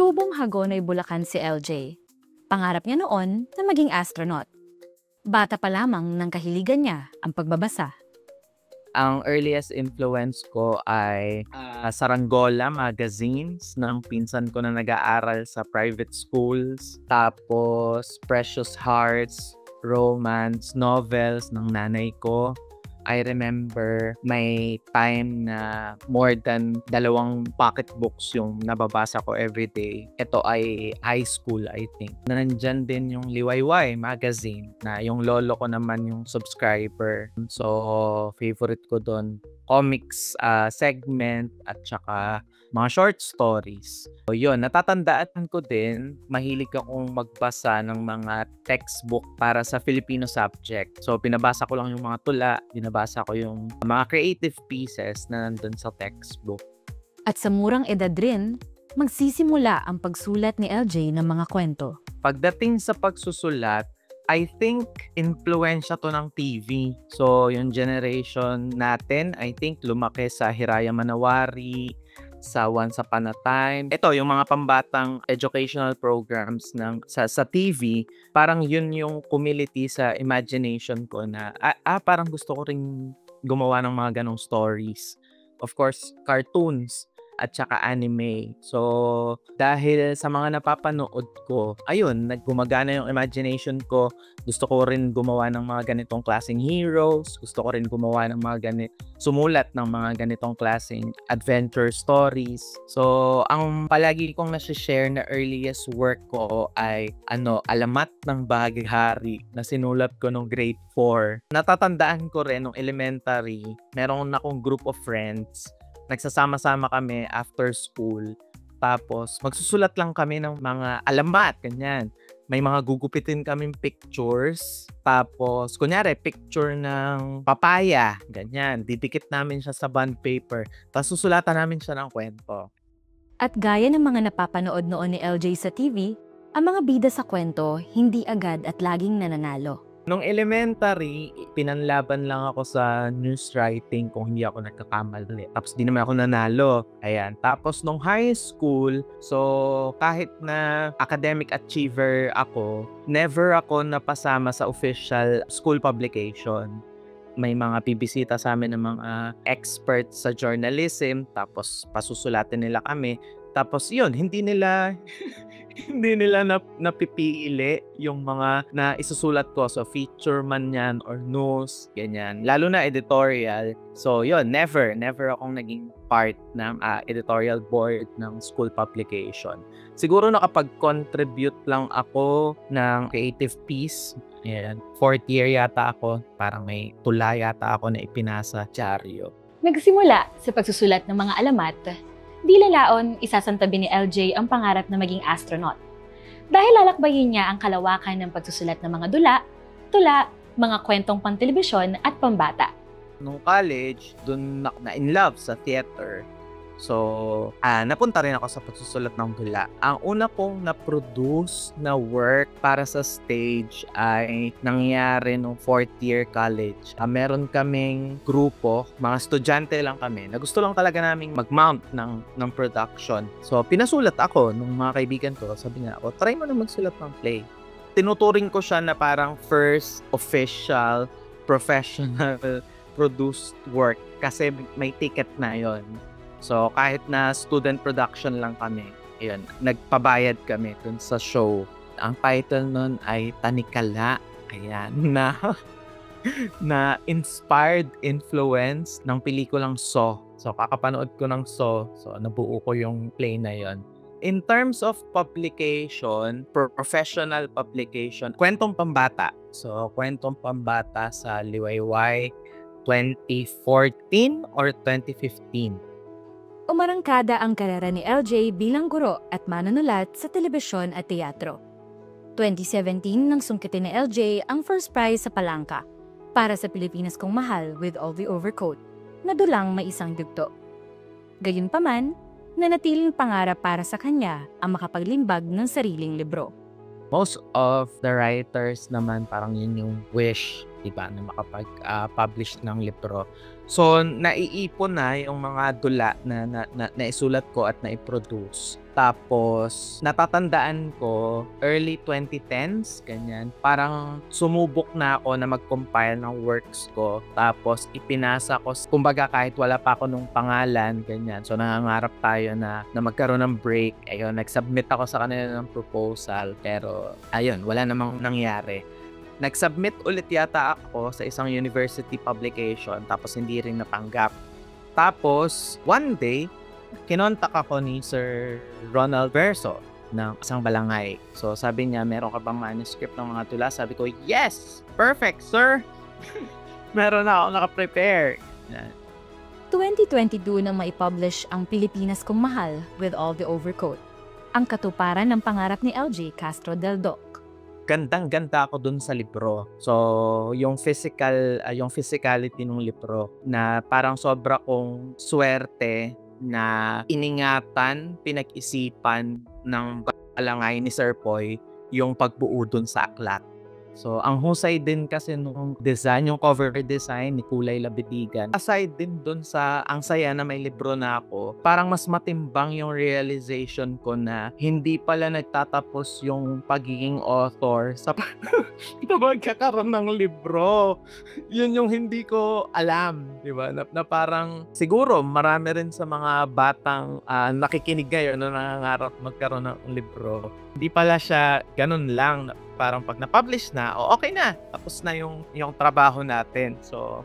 Tubong Hagonoy, Bulacan si LJ. Pangarap niya noon na maging astronaut. Bata pa lamang nang kahiligan niya ang pagbabasa. Ang earliest influence ko ay Saranggola magazines ng pinsan ko na nag-aaral sa private schools. Tapos Precious Hearts, romance, novels ng nanay ko. I remember may time na more than 2 pocketbooks yung nababasa ko everyday. Ito ay high school, I think. Nandyan din yung Liwayway magazine na yung lolo ko naman yung subscriber. So, favorite ko doon comics segment at saka mga short stories. So, yun, natatandaan ko din, mahilig akong magbasa ng mga textbook para sa Filipino subject. So, pinabasa ko lang yung mga tula, binabasa ko yung mga creative pieces na nandun sa textbook. At sa murang edad rin, magsisimula ang pagsulat ni LJ ng mga kwento. Pagdating sa pagsusulat, I think influensya to ng TV. So, yung generation natin, I think lumaki sa Hiraya Manawari, sa Once Upon a Time. Ito, yung mga pambatang educational programs sa TV, parang yun yung kumiliti sa imagination ko na, parang gusto ko ring gumawa ng mga ganong stories. Of course, cartoons at saka anime. So, dahil sa mga napapanood ko, ayun, naggumagana yung imagination ko. Gusto ko rin gumawa ng mga ganitong klaseng heroes. Gusto ko rin gumawa ng sumulat ng mga ganitong klaseng adventure stories. So, ang palagi kong nasi-share na earliest work ko ay Alamat ng Bahaghari na sinulat ko nung grade 4. Natatandaan ko rin nung elementary, meron akong group of friends. Nagsasama-sama kami after school. Tapos, magsusulat lang kami ng mga alamat, ganyan. May mga gugupitin kaming pictures. Tapos, kunyari, picture ng papaya, ganyan. Didikit namin siya sa bond paper. Tapos, susulatan namin siya ng kwento. At gaya ng mga napapanood noon ni LJ sa TV, ang mga bida sa kwento hindi agad at laging nananalo. Nung elementary, pinanlaban lang ako sa news writing kung hindi ako nagkakamali. Tapos di naman ako nanalo. Ayan. Tapos nung high school, so kahit na academic achiever ako, never ako napasama sa official school publication. May mga bibisita sa amin ng mga experts sa journalism, tapos pasusulatin nila kami. Tapos yun, hindi nila napipili yung mga na isusulat ko. So, feature man yan or news, ganyan. Lalo na editorial. So, yun, never akong naging part ng editorial board ng school publication. Siguro nakapag-contribute lang ako ng creative piece. Ayan. 4th year yata ako. Parang may tula yata ako na ipinasa dyaryo. Nagsimula sa pagsusulat ng mga alamat, di lalaon isasantabi ni LJ ang pangarap na maging astronaut. Dahil lalakbayin niya ang kalawakan ng pagsusulat ng mga dula, tula, mga kwentong pang-telebisyon at pambata. Nung college, dun na-in love sa theater. So, napunta rin ako sa pagsusulat ng dula. Ang una kong na-produce na work para sa stage ay nangyari nung 4th year college. Meron kaming grupo, mga estudyante lang kami, na gusto lang talaga naming mag-mount ng production. So, pinasulat ako nung mga kaibigan ko. Sabi nga, try mo na magsulat ng play. Tinuturing ko siya na parang first official, professional produced work kasi may ticket na yon. So, kahit na student production lang kami, yun, nagpabayad kami dun sa show. Ang title nun ay Tanikala. Ayan, na inspired influence ng pelikulang Saw. So, kakapanood ko ng Saw. So, nabuo ko yung play na yon. In terms of publication, professional publication, kwentong pambata. So, kwentong pambata sa Liwayway 2014 or 2015. Umarangkada ang karera ni LJ bilang guro at manunulat sa telebisyon at teatro. 2017 nang sungkitin ni LJ ang first prize sa Palangka para sa Pilipinas Kong Mahal with All the Overcoat, na dulang may isang yugto. Gayunpaman, nanatiling pangarap para sa kanya ang makapaglimbag ng sariling libro. Most of the writers naman parang yun yung wish, diba, na makapag-publish ng libro. So, naiipon na yung mga dula na naisulat ko at naiproduce. Tapos, natatandaan ko, early 2010s, ganyan. Parang sumubok na ako na mag-compile ng works ko. Tapos, ipinasa ko, kumbaga kahit wala pa ako nung pangalan, ganyan. So, nangangarap tayo na magkaroon ng break. Ayun, nag-submit ako sa kanila ng proposal. Pero, ayun, wala namang nangyari. Nag-submit ulit yata ako sa isang university publication. Tapos, hindi rin natanggap. Tapos, one day, kinontak ako ni Sir Ronald Verso ng isang balangay. So, sabi niya, meron ka bang manuscript ng mga tula? Sabi ko, yes! Perfect, sir! Meron na ako nakaprepare. 2022 nang maipublish ang Pilipinas Kong Mahal with All the Overcoat, ang katuparan ng pangarap ni LJ Castro del Doc. Gandang-ganda ako dun sa libro. So, yung physicality ng libro na parang sobra kong swerte na iningatan, pinag-isipan ng balangay ni Sir Poy yung pagbuo dun sa aklat. So, ang husay din kasi nung design, yung cover design ni Kulay Labitigan. Aside din dun sa ang saya na may libro na ako, parang mas matimbang yung realization ko na hindi pala nagtatapos yung pagiging author sa magkakaroon ng libro. Yun yung hindi ko alam, di ba? Na parang siguro marami rin sa mga batang nakikinig ngayon na nangangarap magkaroon ng libro. Hindi pala siya ganun lang. Parang pag na-publish na, okay na. Tapos na yung trabaho natin. So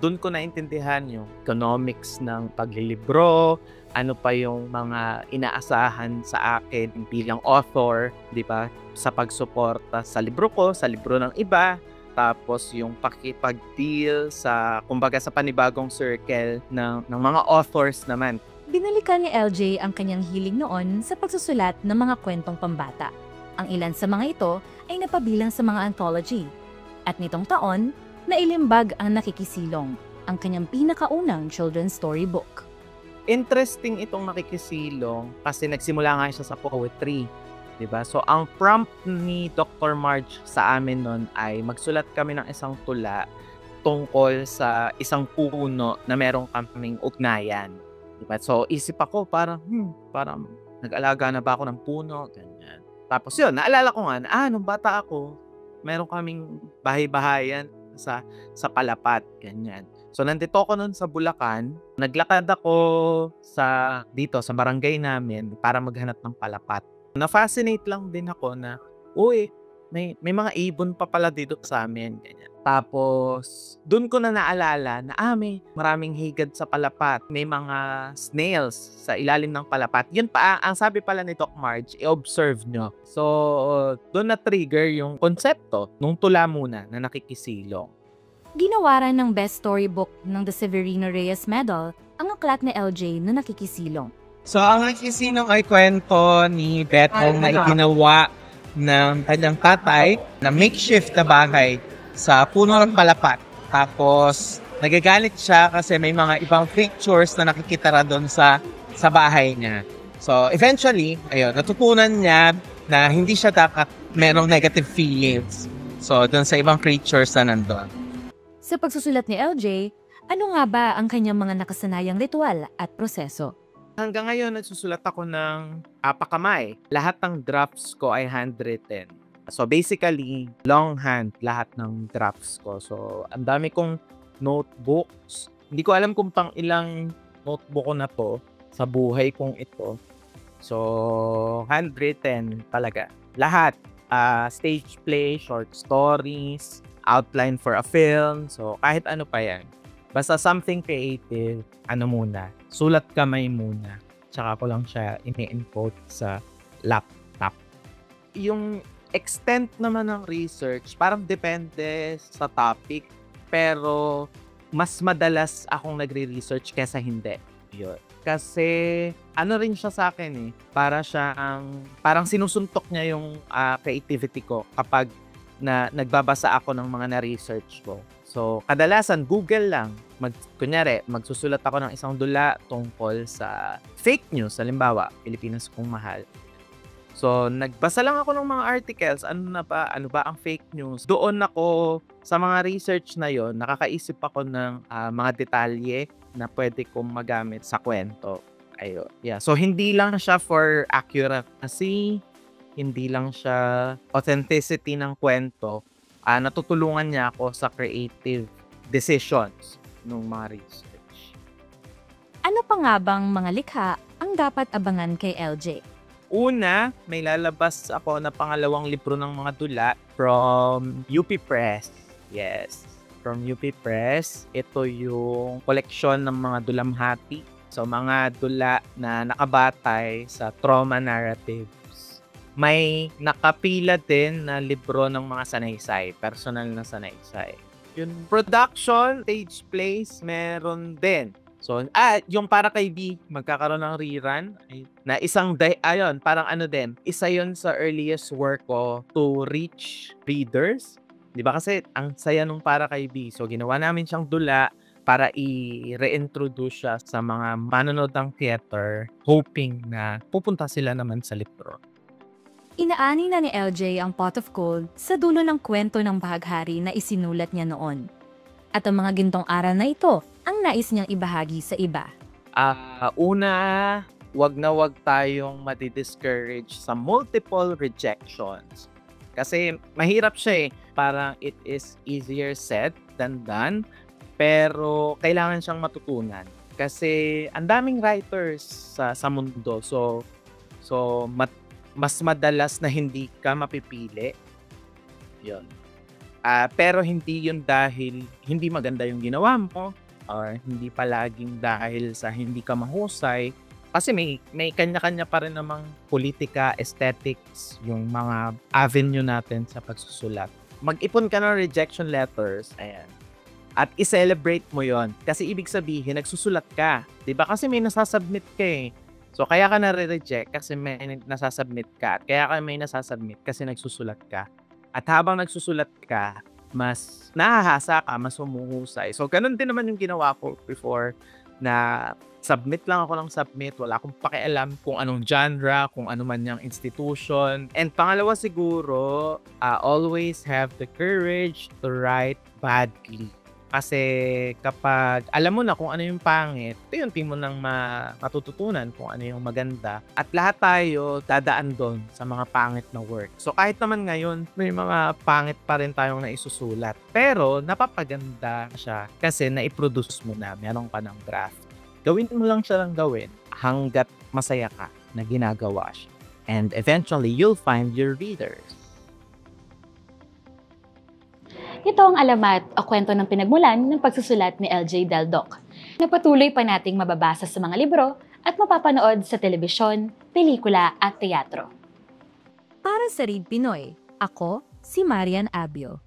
dun ko naintindihan yung economics ng paglilibro, ano pa yung mga inaasahan sa akin bilang author, di ba? Sa pagsuporta sa libro ko, sa libro ng iba, tapos yung pakipag-deal sa, kumbaga sa panibagong circle ng mga authors naman. Binalikan ni LJ ang kanyang hilig noon sa pagsusulat ng mga kwentong pambata. Ang ilan sa mga ito ay napabilang sa mga anthology. At nitong taon, nailimbag ang Nakikisilong, ang kanyang pinakaunang children's storybook. Interesting itong Nakikisilong kasi nagsimula nga siya sa poetry. Diba? So, ang prompt ni Dr. Marge sa amin nun ay magsulat kami ng isang tula tungkol sa isang puno na merong kaming ugnayan. Diba? So, isip ako parang nag-alaga na ba ako ng puno? Ganyan. Tapos yun, naalala ko nga na, nung bata ako, meron kaming bahay-bahayan sa Palapat, ganyan. So, nandito ako nun sa Bulacan, naglakad ako dito sa barangay namin para maghanap ng Palapat. Na-fascinate lang din ako na, may mga ibon pa pala dito sa amin, ganyan. Tapos, dun ko na naalala na may maraming higad sa Palapat. May mga snails sa ilalim ng Palapat. Yun pa, ang sabi pala ni Doc Marge, i-observe nyo. So, dun na-trigger yung konsepto nung tula muna na Nakikisilong. Ginawaran ng Best Storybook ng The Severino Reyes Medal ang aklat ni LJ na Nakikisilong. So, ang Nakikisilong ay kwento ni Betong na iginawa ng kanyang tatay na makeshift na bahay sa puno ng Palapat. Tapos, nagagalit siya kasi may mga ibang creatures na nakikita ra doon sa bahay niya. So, eventually, natutunan niya na hindi siya dapat merong negative feelings. So, doon sa ibang creatures na nandun. Sa pagsusulat ni LJ, ano nga ba ang kanyang mga nakasanayang ritual at proseso? Hanggang ngayon, nagsusulat ako ng pakamay. Lahat ng drafts ko ay handwritten. So basically, longhand lahat ng drafts ko. So ang dami kong notebooks. Hindi ko alam kung pang ilang notebook ko na to sa buhay kong ito. So handwritten talaga. Lahat. Stage play, short stories, outline for a film. So kahit ano pa yan. Basta something creative, sulat kamay muna. Tsaka ko lang siya ini-encode sa laptop. Yung extent naman ng research, parang depende sa topic, pero mas madalas akong nagre-research kesa hindi. Yun. Kasi rin siya sa akin parang sinusuntok niya yung creativity ko kapag nagbabasa ako ng mga na-research ko. So, kadalasan Google lang. Kunyari, magsusulat ako ng isang dula tungkol sa fake news, halimbawa, Pilipinas Kong Mahal. So, nagbasa lang ako ng mga articles, ano ba ang fake news. Doon ako, sa mga research na yon, nakakaisip ako ng mga detalye na pwede kong magamit sa kwento. Ayun. Yeah. So, hindi lang siya for accuracy, hindi lang siya authenticity ng kwento. Natutulungan niya ako sa creative decisions ng mga research. Ano pa nga bang mga likha ang dapat abangan kay LJ? Una, may lalabas ako na pangalawang libro ng mga dula from UP Press. Yes, from UP Press. Ito yung koleksyon ng mga dulamhati. So, mga dula na nakabatay sa trauma narratives. May nakapila din na libro ng mga sanaysay, personal na sanaysay. Yung production, stage plays, meron din. So, yung para kay B, magkakaroon ng rerun na isang ayun, parang ano din, isa yun sa earliest work ko to reach readers. 'Di ba kasi ang saya nung para kay B. So, ginawa namin siyang dula para i-reintroduce siya sa mga manonood ng theater, hoping na pupunta sila naman sa libro. Inaani na ni LJ ang Pot of Gold sa dulo ng kwento ng bahaghari na isinulat niya noon. At ang mga gintong aral na ito ang nais niyang ibahagi sa iba. Una, wag na wag tayong madi-discourage sa multiple rejections. Kasi mahirap siya eh. Parang it is easier said than done. Pero kailangan siyang matutunan. Kasi ang daming writers sa mundo. So mas madalas na hindi ka mapipili. Yun. Pero hindi yun dahil hindi maganda yung ginawa mo or hindi palaging dahil sa hindi ka mahusay. Kasi may kanya-kanya pa rin namang politika, aesthetics, yung mga avenue natin sa pagsusulat. Mag-ipon ka ng rejection letters, ayan. At i-celebrate mo yon. Kasi ibig sabihin, nagsusulat ka. Diba? Kasi may nasasubmit ka eh. So, kaya ka na-reject kasi may nasasubmit ka. Kaya ka may nasasubmit kasi nagsusulat ka. At habang nagsusulat ka, mas nahahasa ka, mas humuhusay. So, ganun din naman yung ginawa ko before na submit lang ako ng submit. Wala akong pakialam kung anong genre, kung ano man yung institution. And pangalawa siguro, always have the courage to write badly. Kasi kapag alam mo na kung ano yung pangit, unti mo nang matututunan kung ano yung maganda. At lahat tayo dadaan doon sa mga pangit na work. So kahit naman ngayon, may mga pangit pa rin tayong naisusulat. Pero napapaganda siya kasi naiproduce mo na, meron ka ng draft. Gawin mo lang siya ng gawin hanggat masaya ka na ginagawa siya. And eventually, you'll find your readers. Ito ang alamat o kwento ng pinagmulan ng pagsusulat ni LJ Del Doc, na patuloy pa nating mababasa sa mga libro at mapapanood sa telebisyon, pelikula at teatro. Para sa Read Pinoy, ako si Marian Abio.